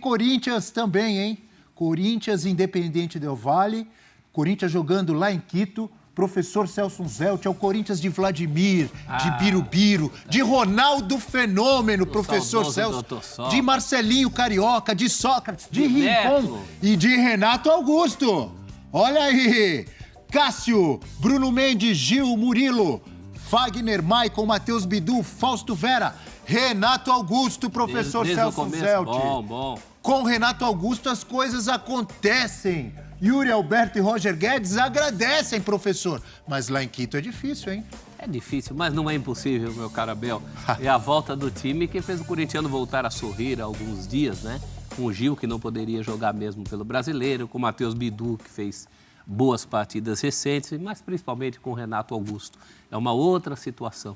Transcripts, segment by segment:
Corinthians também, hein? Corinthians, Independente Del Valle. Corinthians jogando lá em Quito. Professor Celso Zelt, é o Corinthians de Vladimir, de Birubiru, de Ronaldo Fenômeno, professor Celso, de Marcelinho Carioca, de Sócrates, de Rincon e de Renato Augusto. Olha aí, Cássio, Bruno Mendes, Gil, Murilo, Fagner, Maicon, Matheus Bidu, Fausto Vera, Renato Augusto, professor Celso Zelt. Bom. Com Renato Augusto as coisas acontecem. Yuri Alberto e Roger Guedes agradecem, professor. Mas lá em Quito é difícil, hein? É difícil, mas não é impossível, meu caro Abel. É a volta do time que fez o corintiano voltar a sorrir há alguns dias, né? Com o Gil, que não poderia jogar mesmo pelo Brasileiro, com o Matheus Bidu, que fez boas partidas recentes, mas principalmente com o Renato Augusto. É uma outra situação.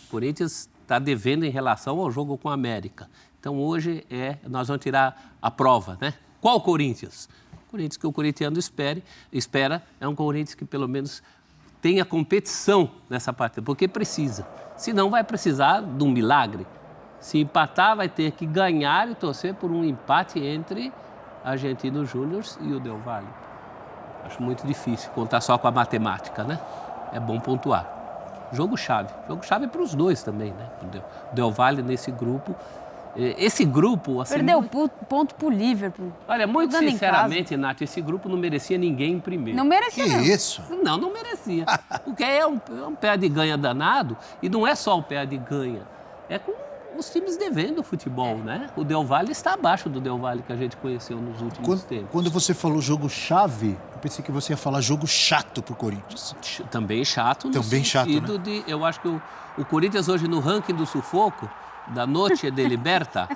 O Corinthians está devendo em relação ao jogo com a América. Então hoje nós vamos tirar a prova, né? Qual Corinthians? O Corinthians que o corintiano espera é um Corinthians que pelo menos tenha competição nessa partida, porque precisa. Senão vai precisar de um milagre. Se empatar, vai ter que ganhar e torcer por um empate entre Argentinos Júniors e o Del Valle. Acho muito difícil contar só com a matemática, né? É bom pontuar. Jogo-chave para os dois também, né? O Del Valle nesse grupo. Esse grupo... Assim, perdeu ponto pro Liverpool. Olha, muito sinceramente, Nath, esse grupo não merecia ninguém em primeiro. Não merecia, não. Que isso? Não merecia. Porque é um pé de ganha danado, e não é só o pé de ganha. É com os times devendo o futebol, né? O Del Valle está abaixo do Del Valle que a gente conheceu nos últimos tempos. Quando você falou jogo-chave, eu pensei que você ia falar jogo chato pro Corinthians. Também chato. Também chato, né? Eu acho que o Corinthians hoje no ranking do sufoco, da Noche de Liberta,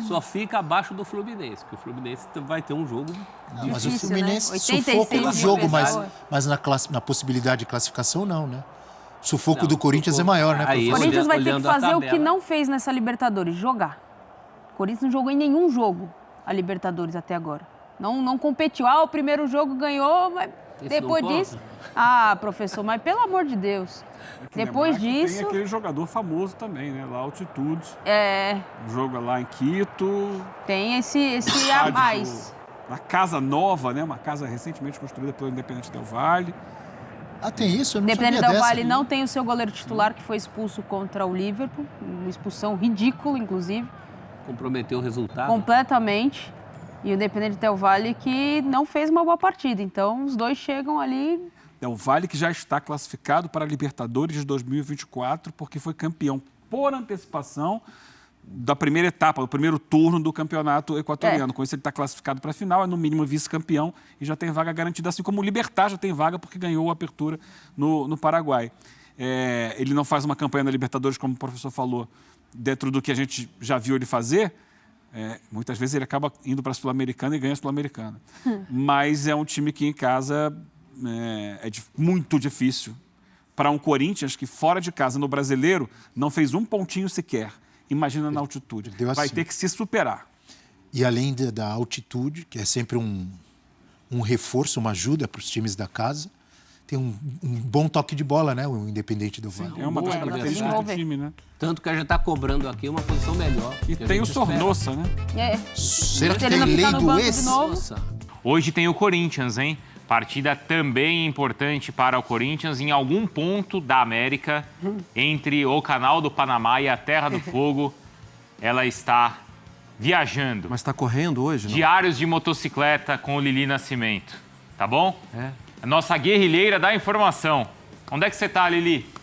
só fica abaixo do Fluminense, que o Fluminense vai ter um jogo difícil. Mas o Fluminense, né? sufoco no jogo, mas na possibilidade de classificação, não, né? O sufoco do Corinthians é maior, né, professor? O Corinthians vai ter que fazer o que não fez nessa Libertadores, jogar. O Corinthians não jogou em nenhum jogo a Libertadores até agora. Não competiu. O primeiro jogo ganhou, mas depois disso... professor, mas pelo amor de Deus. Depois disso... Tem aquele jogador famoso também, né? Lá, Altitude. Joga lá em Quito. Tem esse a mais. Uma casa nova, né? Uma casa recentemente construída pelo Independente Del Valle. Tem isso? Eu não Independente sabia Del Valle dessa, não tem o seu goleiro titular, que foi expulso contra o Liverpool. Uma expulsão ridícula, inclusive. Comprometeu o resultado. Completamente. E o Independente Del Valle que não fez uma boa partida. Então, os dois chegam ali... Del Valle que já está classificado para a Libertadores de 2024, porque foi campeão por antecipação da primeira etapa, do primeiro turno do campeonato equatoriano. Com isso, ele está classificado para a final, é no mínimo vice-campeão e já tem vaga garantida, assim como o Libertad já tem vaga porque ganhou a apertura no Paraguai. Ele não faz uma campanha na Libertadores, como o professor falou, dentro do que a gente já viu ele fazer. Muitas vezes ele acaba indo para a Sul-Americana e ganha a Sul-Americana. Mas é um time que em casa muito difícil para um Corinthians que fora de casa no Brasileiro não fez um pontinho sequer. Imagina na altitude. Vai ter que se superar. E além da altitude, que é sempre um reforço, uma ajuda para os times da casa, tem um bom toque de bola, né? O Independente Del Valle. É uma das características do time, né? Tanto que a gente está cobrando aqui uma posição melhor. E tem o Sornosa, né? Será que tem lei do ex? Hoje tem o Corinthians, hein? Partida também importante para o Corinthians em algum ponto da América, entre o Canal do Panamá e a Terra do Fogo. Ela está viajando. Mas está correndo hoje, não? Diários de motocicleta com o Lili Nascimento, tá bom? A nossa guerrilheira da informação. Onde é que você está, Lili?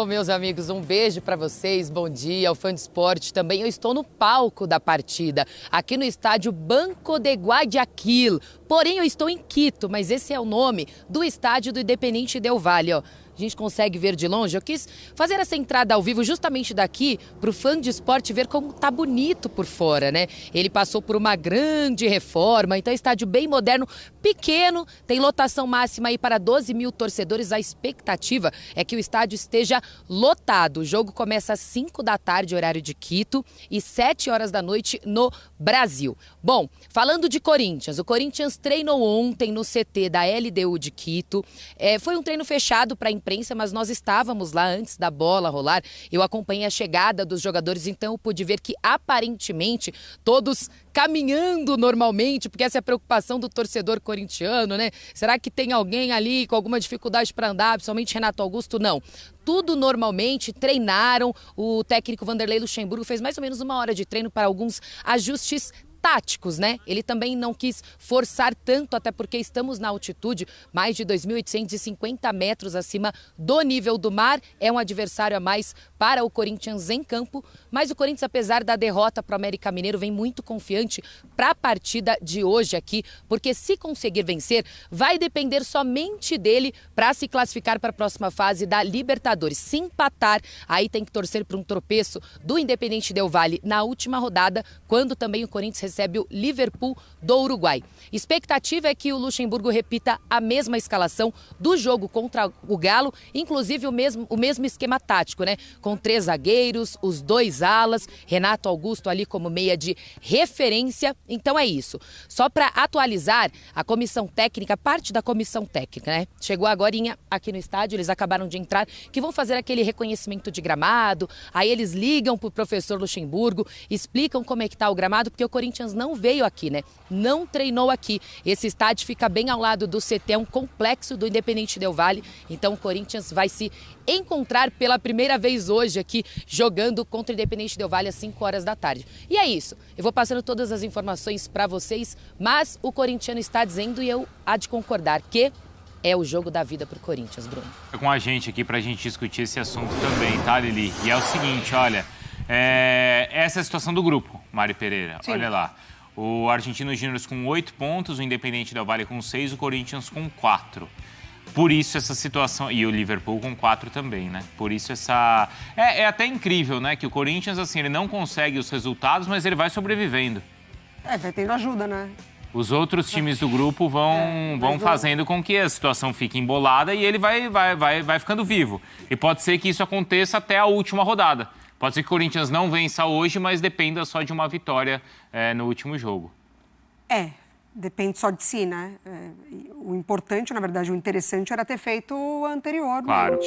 Meus amigos, um beijo para vocês, bom dia, ao Fã de Esporte também. Eu estou no palco da partida, aqui no estádio Banco de Guayaquil. Porém, eu estou em Quito, mas esse é o nome do estádio do Independente Del Valle, ó. A gente consegue ver de longe. Eu quis fazer essa entrada ao vivo justamente daqui para o Fã de Esporte ver como tá bonito por fora, né? Ele passou por uma grande reforma, então é um estádio bem moderno, pequeno, tem lotação máxima aí para 12 mil torcedores. A expectativa é que o estádio esteja lotado. O jogo começa às 5 da tarde, horário de Quito, e 7 horas da noite no Brasil. Bom, falando de Corinthians, o Corinthians treinou ontem no CT da LDU de Quito. Foi um treino fechado para imprensa, mas nós estávamos lá antes da bola rolar. Eu acompanhei a chegada dos jogadores, então eu pude ver que aparentemente todos caminhando normalmente, porque essa é a preocupação do torcedor corintiano, né? Será que tem alguém ali com alguma dificuldade para andar, principalmente Renato Augusto? Não. Tudo normalmente, treinaram. O técnico Vanderlei Luxemburgo fez mais ou menos 1 hora de treino para alguns ajustes táticos, né? Ele também não quis forçar tanto, até porque estamos na altitude, mais de 2.850 metros acima do nível do mar. É um adversário a mais para o Corinthians em campo, mas o Corinthians, apesar da derrota para o América Mineiro, vem muito confiante para a partida de hoje aqui, porque se conseguir vencer, vai depender somente dele para se classificar para a próxima fase da Libertadores. Se empatar, aí tem que torcer para um tropeço do Independente Del Valle na última rodada, quando também o Corinthians recebe o Liverpool do Uruguai. Expectativa é que o Luxemburgo repita a mesma escalação do jogo contra o Galo, inclusive o mesmo esquema tático, né? Com 3 zagueiros, os 2 alas, Renato Augusto ali como meia de referência. Então é isso. Só para atualizar, a comissão técnica, parte da comissão técnica, né? Chegou agorinha aqui no estádio, eles acabaram de entrar, que vão fazer aquele reconhecimento de gramado, aí eles ligam pro professor Luxemburgo, explicam como é que tá o gramado, porque o Corinthians não veio aqui, né? Não treinou aqui. Esse estádio fica bem ao lado do CT, é um complexo do Independente Del Valle. Então o Corinthians vai se encontrar pela primeira vez hoje aqui, jogando contra o Independente Del Valle às 5 horas da tarde. E é isso. Eu vou passando todas as informações para vocês, mas o corintiano está dizendo, e eu há de concordar, que é o jogo da vida para o Corinthians, Bruno. Com a gente aqui para a gente discutir esse assunto também, tá, Lili? E é o seguinte, olha... essa é a situação do grupo, Mari Pereira. Sim. Olha lá. O Argentinos Júnior com 8 pontos, o Independente Del Valle com 6, o Corinthians com 4. Por isso essa situação... E o Liverpool com 4 também, né? Por isso essa... É até incrível, né? Que o Corinthians, assim, ele não consegue os resultados, mas ele vai sobrevivendo. Vai tendo ajuda, né? Os outros times do grupo vão fazendo com que a situação fique embolada e ele vai ficando vivo. E pode ser que isso aconteça até a última rodada. Pode ser que o Corinthians não vença hoje, mas dependa só de uma vitória no último jogo. Depende só de si, né? O importante, na verdade, o interessante era ter feito o anterior, claro.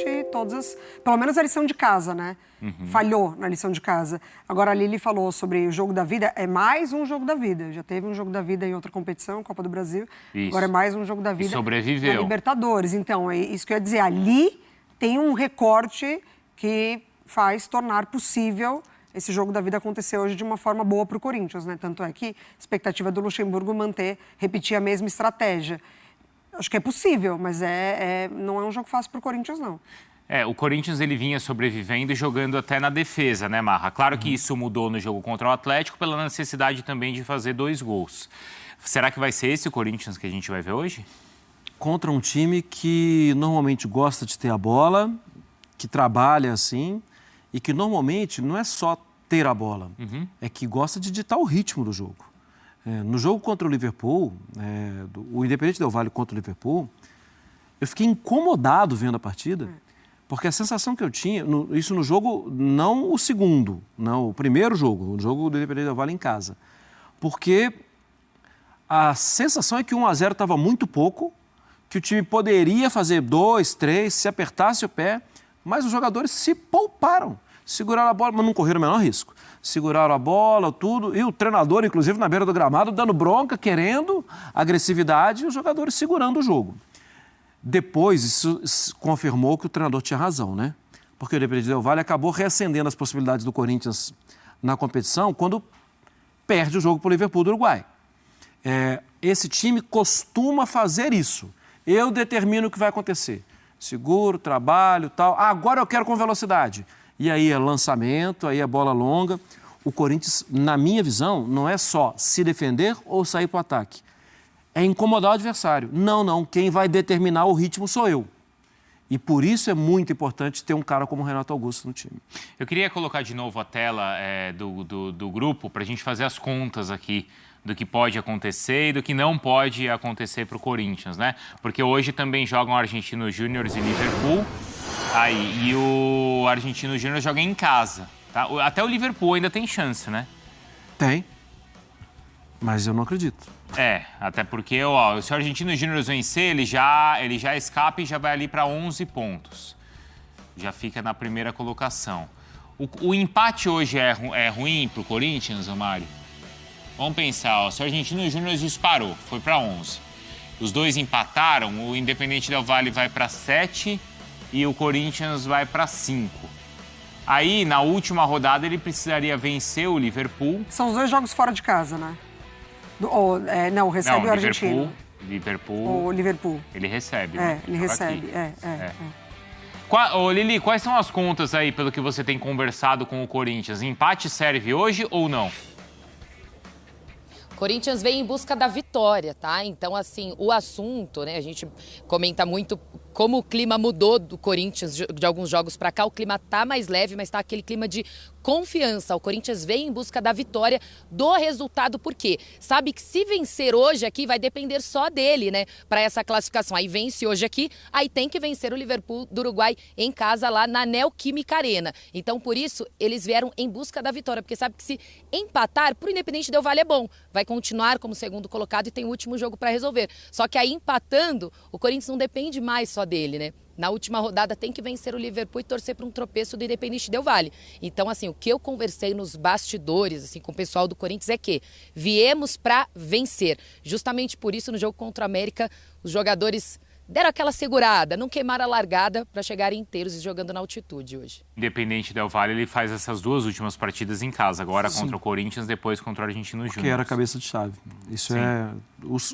Pelo menos a lição de casa, né? Uhum. Falhou na lição de casa. Agora, a Lili falou sobre o jogo da vida, é mais um jogo da vida. Já teve um jogo da vida em outra competição, Copa do Brasil. Isso. Agora é mais um jogo da vida. E sobreviveu. Na Libertadores. Então, é isso que eu ia dizer. Ali tem um recorte que faz tornar possível esse jogo da vida acontecer hoje de uma forma boa para o Corinthians, né? Tanto é que a expectativa do Luxemburgo repetir a mesma estratégia. Acho que é possível, mas não é um jogo fácil para o Corinthians, não. O Corinthians ele vinha sobrevivendo e jogando até na defesa, né, Marra? Claro que isso mudou no jogo contra o Atlético pela necessidade também de fazer 2 gols. Será que vai ser esse o Corinthians que a gente vai ver hoje? Contra um time que normalmente gosta de ter a bola, que trabalha assim, e que normalmente não é só ter a bola, é que gosta de ditar o ritmo do jogo. No jogo contra o Liverpool, o Independente Del Valle contra o Liverpool, eu fiquei incomodado vendo a partida, porque a sensação que eu tinha, isso no jogo, não o segundo, não o primeiro jogo, o jogo do Independente Del Valle em casa, porque a sensação é que 1-0 estava muito pouco, que o time poderia fazer 2, 3, se apertasse o pé, mas os jogadores se pouparam. Seguraram a bola, mas não correram o menor risco. Seguraram a bola, tudo. E o treinador, inclusive, na beira do gramado, dando bronca, querendo agressividade, e os jogadores segurando o jogo. Depois, isso confirmou que o treinador tinha razão, né? Porque o Independente Del Valle acabou reacendendo as possibilidades do Corinthians na competição quando perde o jogo para o Liverpool do Uruguai. Esse time costuma fazer isso. Eu determino o que vai acontecer. Seguro, trabalho, tal. Agora eu quero com velocidade. E aí é lançamento, aí é bola longa. O Corinthians, na minha visão, não é só se defender ou sair para o ataque. É incomodar o adversário. Não. Quem vai determinar o ritmo sou eu. E por isso é muito importante ter um cara como o Renato Augusto no time. Eu queria colocar de novo a tela do grupo para a gente fazer as contas aqui do que pode acontecer e do que não pode acontecer para o Corinthians, né? Porque hoje também jogam Argentinos Júnior e Liverpool. E o Argentinos Júnior joga em casa. Tá? Até o Liverpool ainda tem chance, né? Tem. Mas eu não acredito. Até porque, ó, se o Argentinos Júnior vencer, ele já escapa e já vai ali para 11 pontos. Já fica na primeira colocação. O empate hoje é ruim para o Corinthians, Mari? Vamos pensar, ó, se o Argentinos Júnior disparou, foi para 11. Os dois empataram, o Independente Del Valle vai para 7 e o Corinthians vai para 5. Aí, na última rodada, ele precisaria vencer o Liverpool. São os 2 jogos fora de casa, né? Recebe o Argentino. Liverpool. O Liverpool. Ele recebe, né? Ele recebe, Ô, Lili, quais são as contas aí, pelo que você tem conversado com o Corinthians? Empate serve hoje ou não? Corinthians vem em busca da vitória, tá? Então, assim, o assunto, né? A gente comenta muito como o clima mudou do Corinthians de alguns jogos para cá. O clima tá mais leve, mas tá aquele clima de confiança. O Corinthians vem em busca da vitória, do resultado, por quê? Sabe que se vencer hoje aqui vai depender só dele, né? Para essa classificação. Aí vence hoje aqui, aí tem que vencer o Liverpool do Uruguai em casa lá na Neoquímica Arena. Então, por isso, eles vieram em busca da vitória, porque sabe que se empatar, pro Independente Del Valle é bom. Vai continuar como segundo colocado e tem o último jogo para resolver. Só que aí empatando, o Corinthians não depende mais só dele, né? Na última rodada tem que vencer o Liverpool e torcer para um tropeço do Independente Del Valle. Então, assim, o que eu conversei nos bastidores, assim, com o pessoal do Corinthians é que viemos para vencer. Justamente por isso, no jogo contra o América, os jogadores deram aquela segurada, não queimaram a largada para chegarem inteiros e jogando na altitude hoje. Independente Del Valle, ele faz essas 2 últimas partidas em casa, agora contra o Corinthians, depois contra o Argentinos Júnior. Que era a cabeça de chave. Isso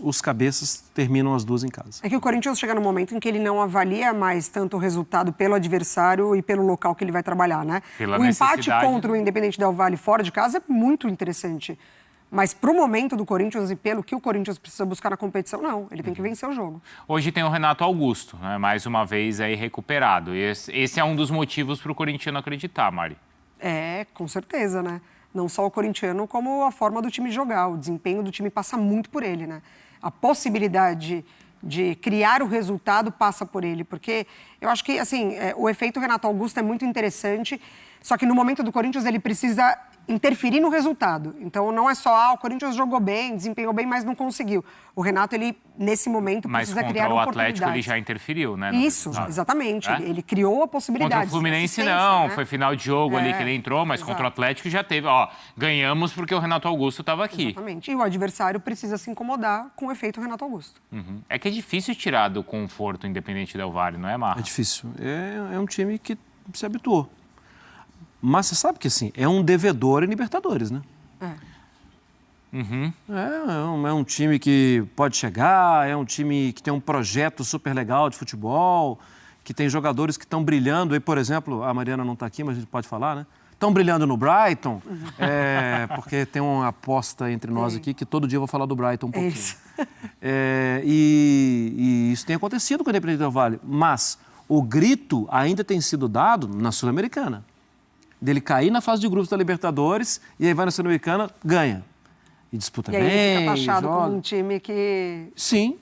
os cabeças terminam as 2 em casa. É que o Corinthians chega num momento em que ele não avalia mais tanto o resultado pelo adversário e pelo local que ele vai trabalhar, né? O empate contra o Independente Del Valle fora de casa é muito interessante. Mas para o momento do Corinthians e pelo que o Corinthians precisa buscar na competição, não. Ele tem que vencer o jogo. Hoje tem o Renato Augusto, né? Mais uma vez aí recuperado. Esse é um dos motivos para o corintiano acreditar, Mari. Com certeza, né? Não só o corintiano, como a forma do time jogar. O desempenho do time passa muito por ele, né? A possibilidade de criar o resultado passa por ele. Porque eu acho que, assim, o efeito Renato Augusto é muito interessante, só que no momento do Corinthians ele precisa interferir no resultado. Então, não é só, o Corinthians jogou bem, desempenhou bem, mas não conseguiu. O Renato, ele, nesse momento, precisa criar oportunidades. Mas contra o Atlético, ele já interferiu, né? Isso, exatamente. Ele criou a possibilidade. Contra o Fluminense, não. Né? Foi final de jogo ali que ele entrou, mas contra o Atlético já teve. Ganhamos porque o Renato Augusto estava aqui. Exatamente. E o adversário precisa se incomodar com o efeito Renato Augusto. É que é difícil tirar do conforto o Independente Del Valle, não é, Marra? É difícil. É um time que se habituou. Mas você sabe que, assim, é um devedor em Libertadores, né? É um time que pode chegar, é um time que tem um projeto super legal de futebol, que tem jogadores que estão brilhando. Aí, por exemplo, a Mariana não está aqui, mas a gente pode falar, né? Estão brilhando no Brighton, porque tem uma aposta entre nós aqui que todo dia eu vou falar do Brighton um pouquinho. E isso tem acontecido com o Independente Del Valle. Mas o grito ainda tem sido dado na Sul-Americana. Dele cair na fase de grupos da Libertadores e aí vai na Sul-Americana, ganha. E disputa bem, e aí ele fica taxado como um time que... Sim,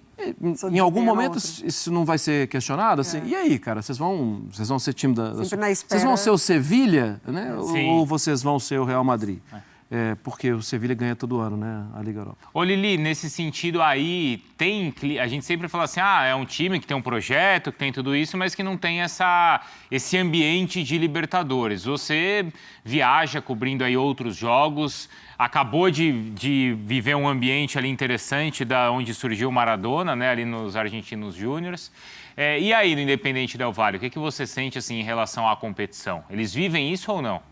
em algum momento isso não vai ser questionado, assim. E aí, cara, vocês vão ser time da... Vocês vão ser o Sevilha, né? Ou vocês vão ser o Real Madrid? Porque o Sevilha ganha todo ano, né? A Liga Europa. Ô, Lili, nesse sentido aí, a gente sempre fala assim, é um time que tem um projeto, que tem tudo isso, mas que não tem esse ambiente de Libertadores. Você viaja cobrindo aí outros jogos, acabou de viver um ambiente ali interessante da onde surgiu o Maradona, né? Ali nos Argentinos Júniors. E aí, no Independente Del Valle, o que você sente assim, em relação à competição? Eles vivem isso ou não?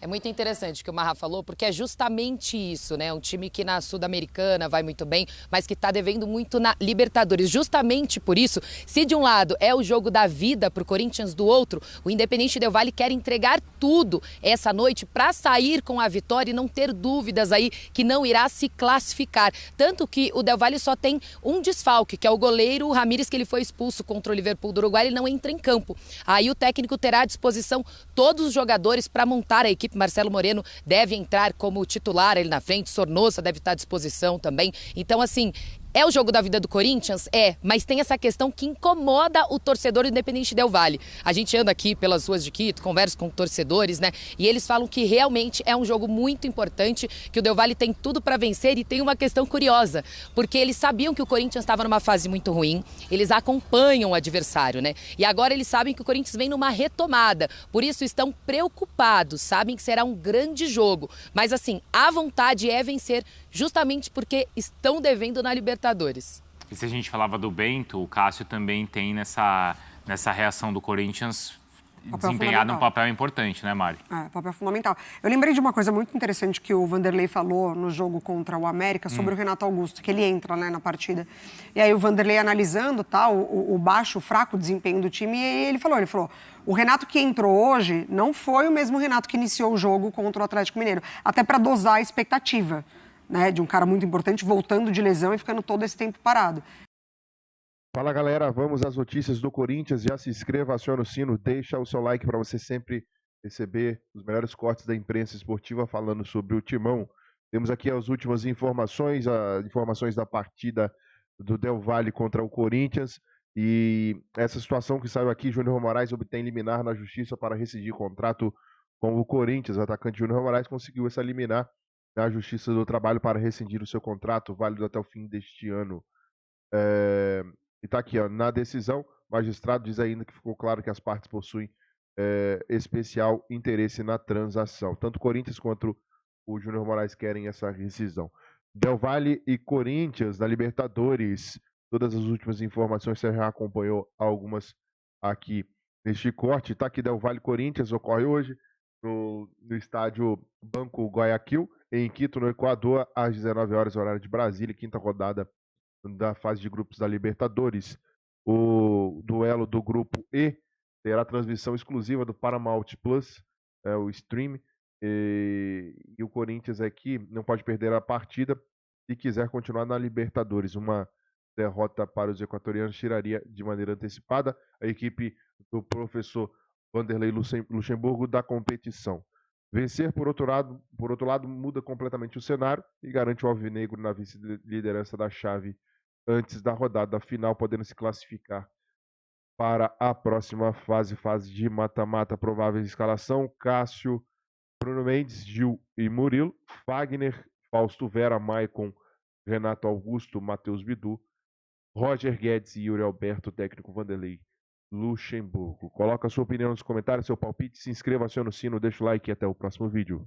É muito interessante o que o Marra falou, porque é justamente isso, né? Um time que na Sul-Americana vai muito bem, mas que está devendo muito na Libertadores. Justamente por isso, se de um lado é o jogo da vida para o Corinthians, do outro, o Independente Del Valle quer entregar tudo essa noite para sair com a vitória e não ter dúvidas aí que não irá se classificar. Tanto que o Del Valle só tem um desfalque, que é o goleiro Ramírez, que ele foi expulso contra o Liverpool do Uruguai, ele não entra em campo. Aí o técnico terá à disposição todos os jogadores para montar a equipe. Marcelo Moreno deve entrar como titular ali na frente, Sornosa deve estar à disposição também. Então, assim, É o jogo da vida do Corinthians? É, mas tem essa questão que incomoda o torcedor do Independente Del Valle. A gente anda aqui pelas ruas de Quito, conversa com torcedores, né? E eles falam que realmente é um jogo muito importante, que o Del Valle tem tudo para vencer e tem uma questão curiosa, porque eles sabiam que o Corinthians estava numa fase muito ruim, eles acompanham o adversário, né? E agora eles sabem que o Corinthians vem numa retomada, por isso estão preocupados, sabem que será um grande jogo. Mas assim, a vontade é vencer justamente porque estão devendo na Libertadores. E se a gente falava do Bento, o Cássio também tem nessa reação do Corinthians desempenhado um papel importante, né, Mari? Papel fundamental. Eu lembrei de uma coisa muito interessante que o Vanderlei falou no jogo contra o América sobre o Renato Augusto, que ele entra, né, na partida. E aí o Vanderlei analisando o baixo, o fraco desempenho do time, e ele falou, o Renato que entrou hoje não foi o mesmo Renato que iniciou o jogo contra o Atlético Mineiro, até para dosar a expectativa, né, de um cara muito importante voltando de lesão e ficando todo esse tempo parado. Fala galera, vamos às notícias do Corinthians. Já se inscreva, aciona o sino, deixa o seu like para você sempre receber os melhores cortes da imprensa esportiva falando sobre o Timão. Temos aqui as últimas informações, as informações da partida do Del Valle contra o Corinthians. E essa situação que saiu aqui, Júnior Moraes obtém liminar na justiça para rescindir contrato com o Corinthians. O atacante Júnior Moraes conseguiu essa liminar na Justiça do Trabalho para rescindir o seu contrato, válido até o fim deste ano. E está aqui, ó, na decisão, o magistrado diz ainda que ficou claro que as partes possuem especial interesse na transação. Tanto o Corinthians quanto o Júnior Moraes querem essa rescisão. Del Valle e Corinthians da Libertadores. Todas as últimas informações você já acompanhou algumas aqui neste corte. Está aqui, Del Valle e Corinthians ocorre hoje no estádio Banco Guayaquil, em Quito, no Equador, às 19 horas, horário de Brasília, quinta rodada da fase de grupos da Libertadores. O duelo do grupo E terá transmissão exclusiva do Paramount Plus, o stream, e o Corinthians aqui não pode perder a partida se quiser continuar na Libertadores. Uma derrota para os equatorianos tiraria de maneira antecipada a equipe do professor Vanderlei Luxemburgo da competição. Vencer, por outro lado, muda completamente o cenário e garante o alvinegro na vice-liderança da chave antes da rodada final, podendo se classificar para a próxima fase de mata-mata. Provável escalação: Cássio, Bruno Mendes, Gil e Murilo, Fagner, Fausto Vera, Maicon, Renato Augusto, Matheus Bidu, Roger Guedes e Yuri Alberto, técnico Vanderlei Luxemburgo. Coloca a sua opinião nos comentários, seu palpite, se inscreva, acione o sino, deixa o like e até o próximo vídeo.